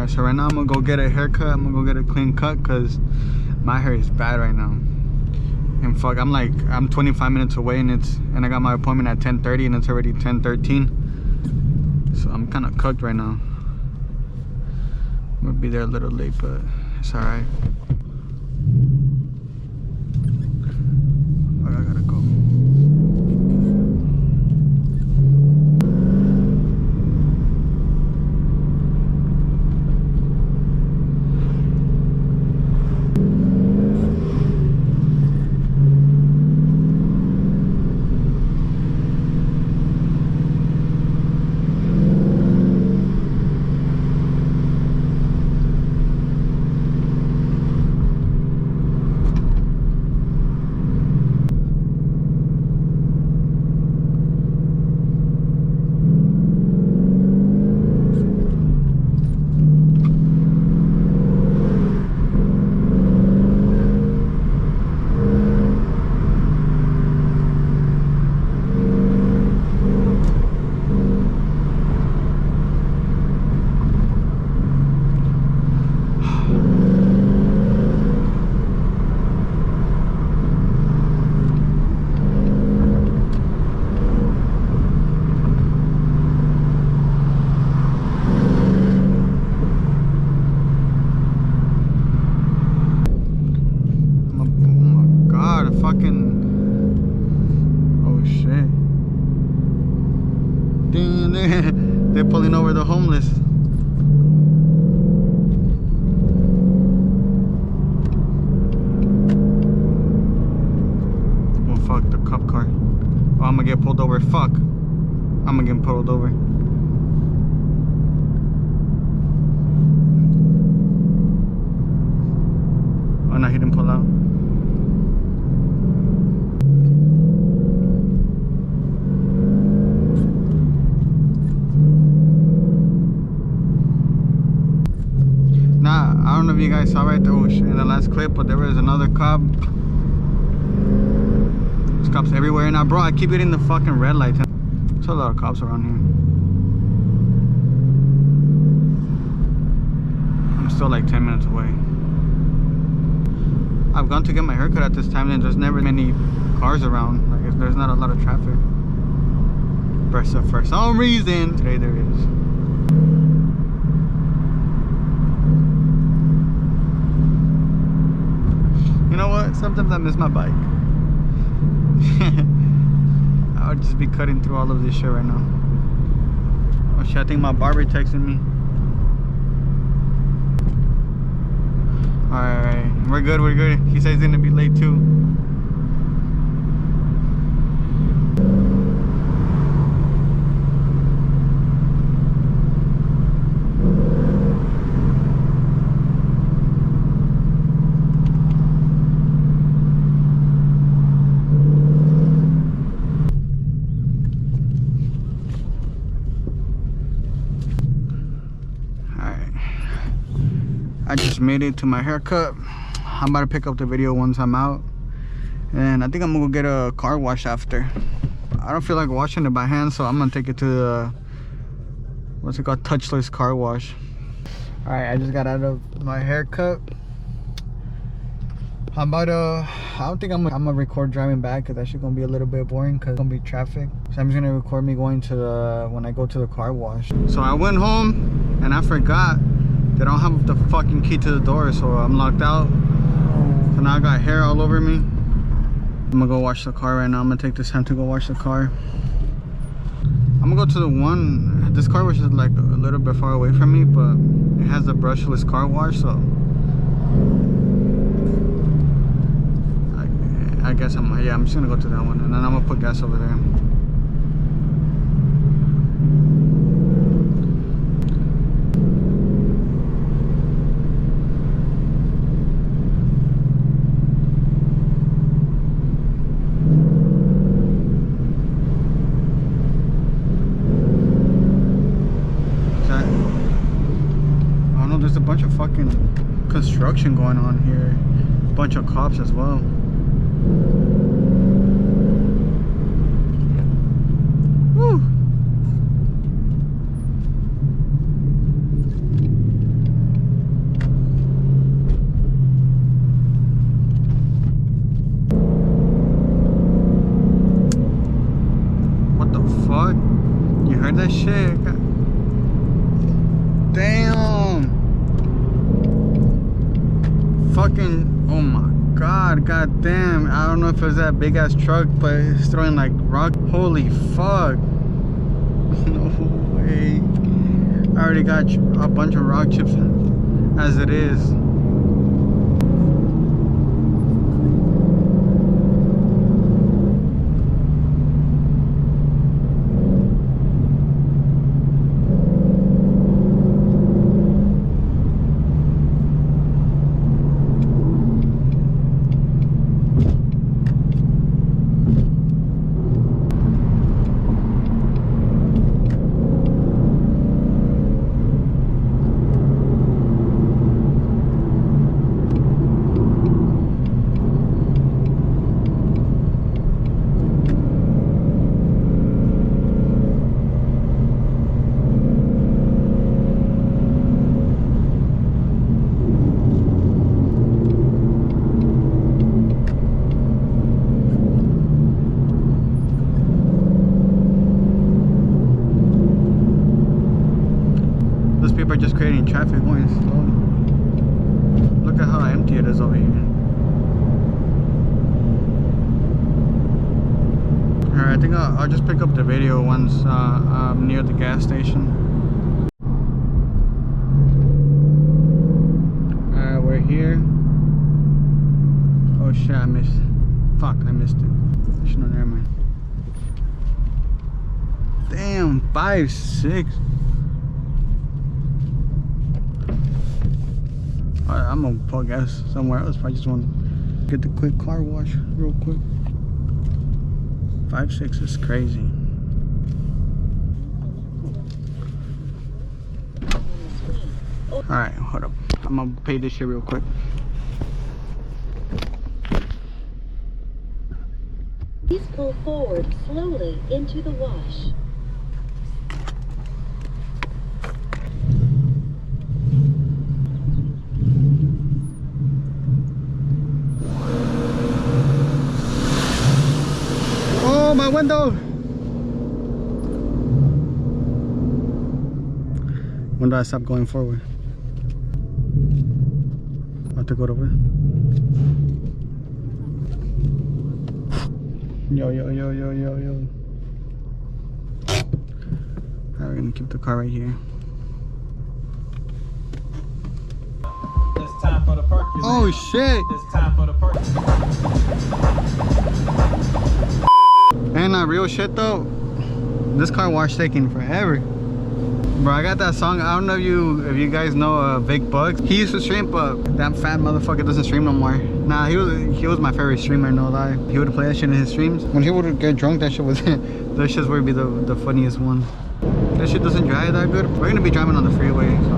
Alright, so right now I'm gonna go get a haircut. I'm gonna go get a clean cut because my hair is bad right now. And fuck, I'm 25 minutes away and I got my appointment at 10:30 and it's already 10:13. So I'm kind of cooked right now. I'm gonna be there a little late, but it's alright. I gotta go. They're pulling over the homeless. Oh fuck, the cop car. Oh, I'm gonna get pulled over. Fuck. I'm gonna get pulled over. Oh no, he didn't pull out. I don't know if you guys saw right there in the last clip, but there was another cop. There's cops everywhere now, bro. I keep getting the fucking red light. There's a lot of cops around here. I'm still like 10 minutes away. I've gone to get my haircut at this time and there's never many cars around. Like there's not a lot of traffic. But for some reason, today there is. You know what? Sometimes I miss my bike. I would just be cutting through all of this shit right now. Oh shit, I think my barber texted me. Alright, we're good, we're good. He says he's gonna be late too. I just made it to my haircut. I'm about to pick up the video once I'm out. And I think I'm gonna go get a car wash after. I don't feel like washing it by hand, so I'm gonna take it to the, what's it called, touchless car wash. Alright, I just got out of my haircut. I don't think I'm gonna record driving back because that shit gonna be a little bit boring because it's gonna be traffic. So I'm just gonna record me going to the, when I go to the car wash. So I went home and I forgot they don't have the fucking key to the door, so I'm locked out. So now I got hair all over me. I'm gonna go wash the car right now. I'm gonna take this time to go wash the car. I'm gonna go to the one, this car wash is like a little bit far away from me, but it has the brushless car wash, so I guess I'm just gonna go to that one and then I'm gonna put gas over there. There's a bunch of fucking construction going on here. A bunch of cops as well. Woo! heard that shit. Damn. Fucking, oh my god, god damn. I don't know if it was that big ass truck, but it's throwing like rock. Holy fuck. No way. I already got a bunch of rock chips as it is. People are just creating traffic going slowly. Look at how empty it is over here. Alright, I think I'll just pick up the video once I'm near the gas station. Alright, we're here. Oh shit, I missed. Fuck, I missed it. Should know, never mind. Damn, 5-6. I'm gonna pull gas somewhere else. I just want to get the quick car wash real quick. 5-6 is crazy. Alright, hold up. I'm gonna pay this shit real quick. Please pull forward slowly into the wash. Oh, my window! When do I stop going forward? I have to go over. Yo. Alright, we're gonna keep the car right here. It's time for the perky. Oh shit! It's time for the perky. Ain't that real shit though? This car wash taking forever. Bro, I got that song. I don't know if you guys know Big Bugs. He used to stream, but that fat motherfucker doesn't stream no more. Nah, he was my favorite streamer, no lie. He would play that shit in his streams. When he would get drunk, that shit was those shits would be the funniest one. That shit doesn't drive that good. We're gonna be driving on the freeway, so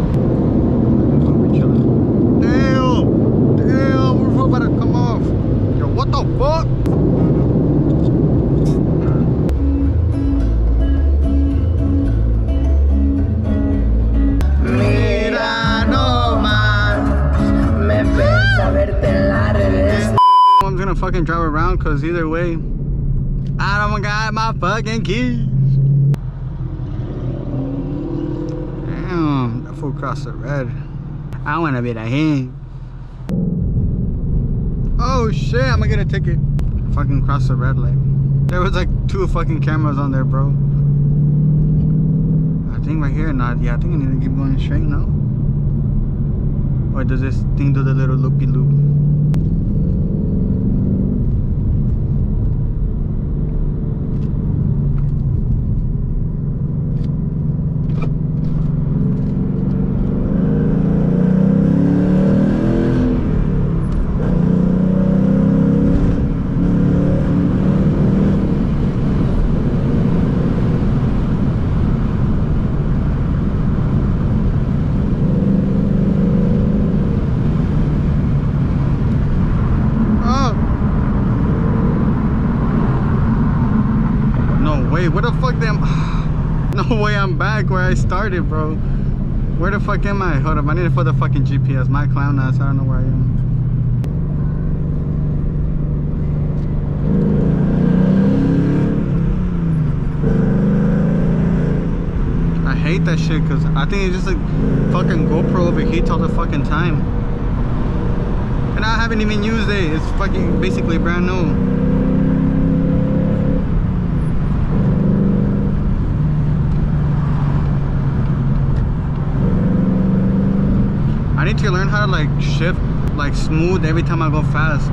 we're chilling. Damn, we're about to come off. Yo, what the fuck? I'm gonna fucking drive around because either way, I don't got my fucking keys. Damn, that fool crossed the red. I wanna be the hand. Oh shit, I'm gonna get a ticket. Fucking cross the red light. There was like 2 fucking cameras on there, bro. I think right here, not. Yeah, I think I need to keep going straight now. Or does this thing do the little loopy loop? Where the fuck am no way, I'm back where I started, bro. Where the fuck am I? Hold up, I need to put the fucking GPS. My clown ass, I don't know where I am. hate that shit because I think it's just like fucking GoPro overheats all the fucking time. And I haven't even used it. It's fucking basically brand new. I need to learn how to like shift like smooth every time I go fast.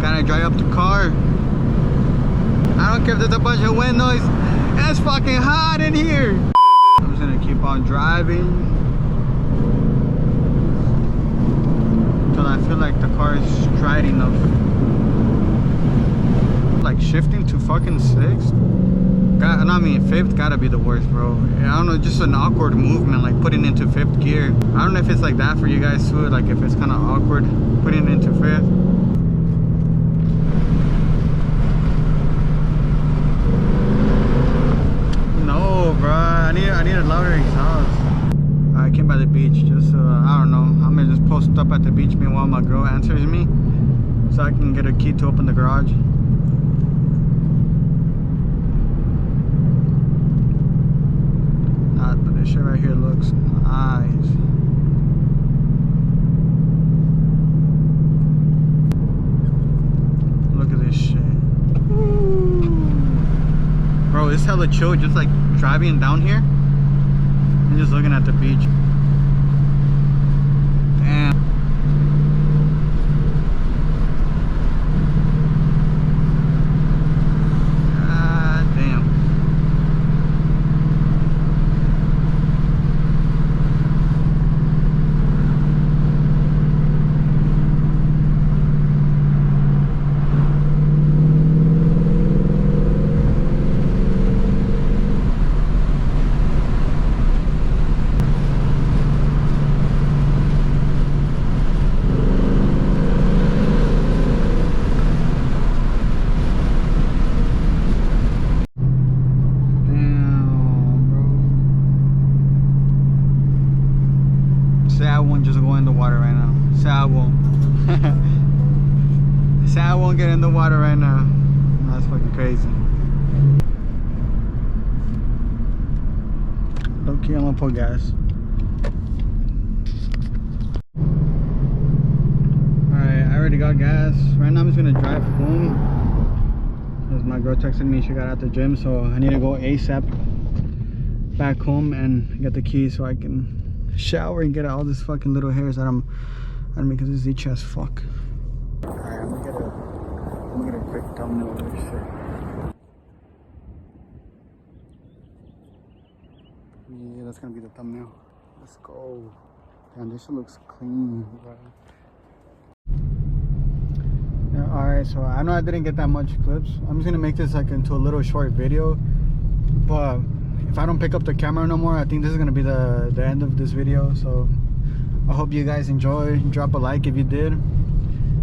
Gotta dry up the car. I don't care if there's a bunch of wind noise. It's fucking hot in here. I'm just gonna keep on driving until I feel like the car is straight enough. Like shifting to fucking sixth. I mean fifth gotta be the worst, bro. I don't know, just an awkward movement, like putting into fifth gear. I don't know if it's like that for you guys too, like if it's kind of awkward putting into fifth. No, bro, I need a louder exhaust. I came by the beach, just I don't know. I'm gonna just post up at the beach meanwhile my girl answers me, so I can get a key to open the garage. But this shit right here looks nice. Look at this shit. Bro, it's hella chill, just like driving down here and just looking at the beach. Damn. God damn. Say I won't just go in the water right now. Say I won't. Say I won't get in the water right now. That's fucking crazy. Okay, I'm gonna put gas. Alright, I already got gas. Right now I'm just gonna drive home because my girl texted me she got out the gym, so I need to go ASAP back home and get the keys so I can shower and get all this fucking little hairs that I'm because it's itchy as fuck. Alright, I'm gonna get a quick thumbnail of this shit. Yeah, that's gonna be the thumbnail. Let's go. Damn, this shit looks clean, bro. Yeah, alright, so I know I didn't get that much clips. I'm just gonna make this like into a little short video, but if I don't pick up the camera no more, I think this is gonna be the end of this video. So I hope you guys enjoy. Drop a like if you did,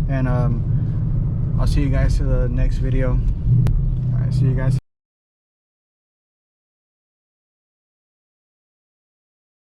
and I'll see you guys to the next video. All right, see you guys.